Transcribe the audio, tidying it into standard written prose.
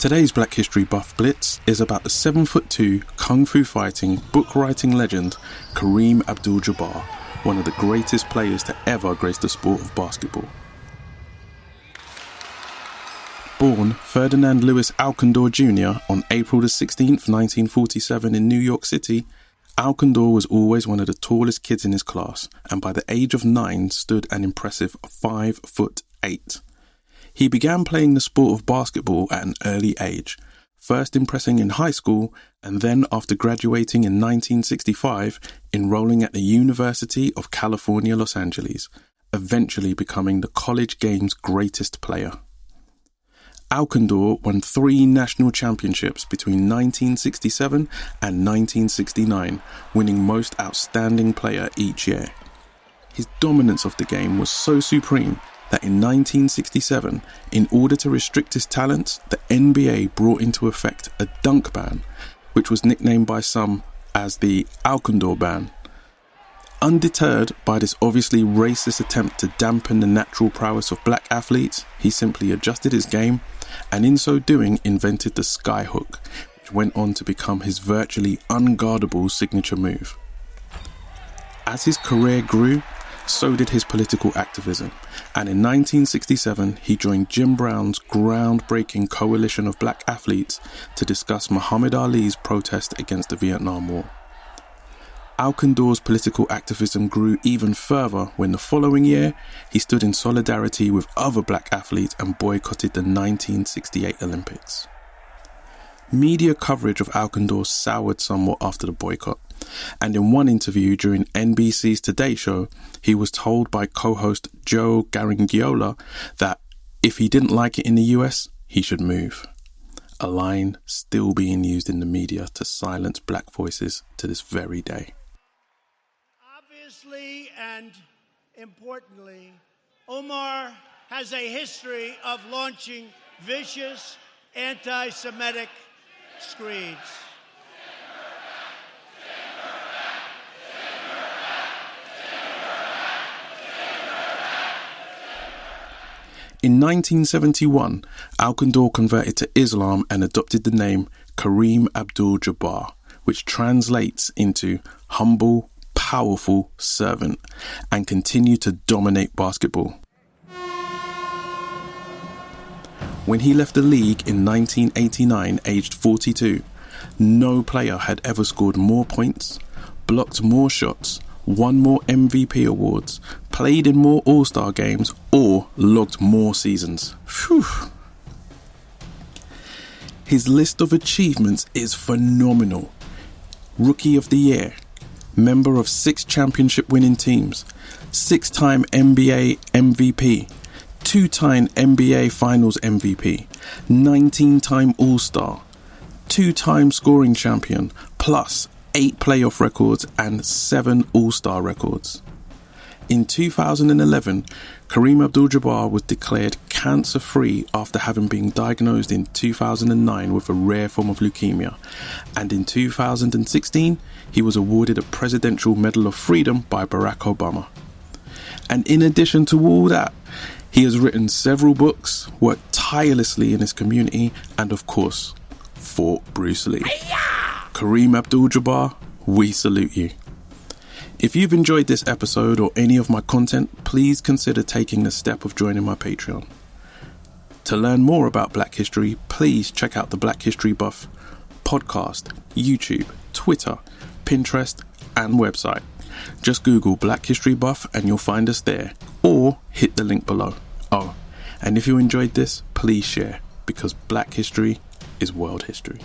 Today's Black History Buff Blitz is about the 7'2" kung fu fighting, book writing legend Kareem Abdul-Jabbar, one of the greatest players to ever grace the sport of basketball. Born Ferdinand Lewis Alcindor Jr. on April 16, 1947 in New York City, Alcindor was always one of the tallest kids in his class and by the age of 9 stood an impressive 5'8". He began playing the sport of basketball at an early age, first impressing in high school and then after graduating in 1965, enrolling at the University of California, Los Angeles, eventually becoming the college game's greatest player. Alcindor won 3 national championships between 1967 and 1969, winning Most Outstanding Player each year. His dominance of the game was so supreme that in 1967, in order to restrict his talents, the NBA brought into effect a dunk ban, which was nicknamed by some as the Alcindor ban. Undeterred by this obviously racist attempt to dampen the natural prowess of black athletes, he simply adjusted his game and in so doing invented the skyhook, which went on to become his virtually unguardable signature move. As his career grew, so did his political activism, and in 1967 he joined Jim Brown's groundbreaking coalition of black athletes to discuss Muhammad Ali's protest against the Vietnam War. Alcindor's political activism grew even further when the following year he stood in solidarity with other black athletes and boycotted the 1968 Olympics. Media coverage of Alcindor soured somewhat after the boycott, and in one interview during NBC's Today Show, he was told by co-host Joe Garagiola that if he didn't like it in the US, he should move. A line still being used in the media to silence black voices to this very day. Obviously and importantly, Omar has a history of launching vicious anti-Semitic screeds. In 1971, Alcindor converted to Islam and adopted the name Kareem Abdul-Jabbar, which translates into humble, powerful servant, and continued to dominate basketball. When he left the league in 1989, aged 42, no player had ever scored more points, blocked more shots, won more MVP awards, played in more All-Star games, or logged more seasons. Phew. His list of achievements is phenomenal. Rookie of the Year, member of 6 championship-winning teams, 6-time NBA MVP, 2-time NBA Finals MVP, 19-time All-Star, 2-time scoring champion, plus 8 playoff records and 7 All-Star records. In 2011, Kareem Abdul-Jabbar was declared cancer-free after having been diagnosed in 2009 with a rare form of leukemia, and in 2016, he was awarded a Presidential Medal of Freedom by Barack Obama. And in addition to all that, he has written several books, worked tirelessly in his community, and of course, fought Bruce Lee. Kareem Abdul-Jabbar, we salute you. If you've enjoyed this episode or any of my content, please consider taking the step of joining my Patreon. To learn more about Black History, please check out the Black History Buff podcast, YouTube, Twitter, Pinterest, and website. Just Google Black History Buff and you'll find us there, or hit the link below. Oh, and if you enjoyed this, please share, because Black History is world history.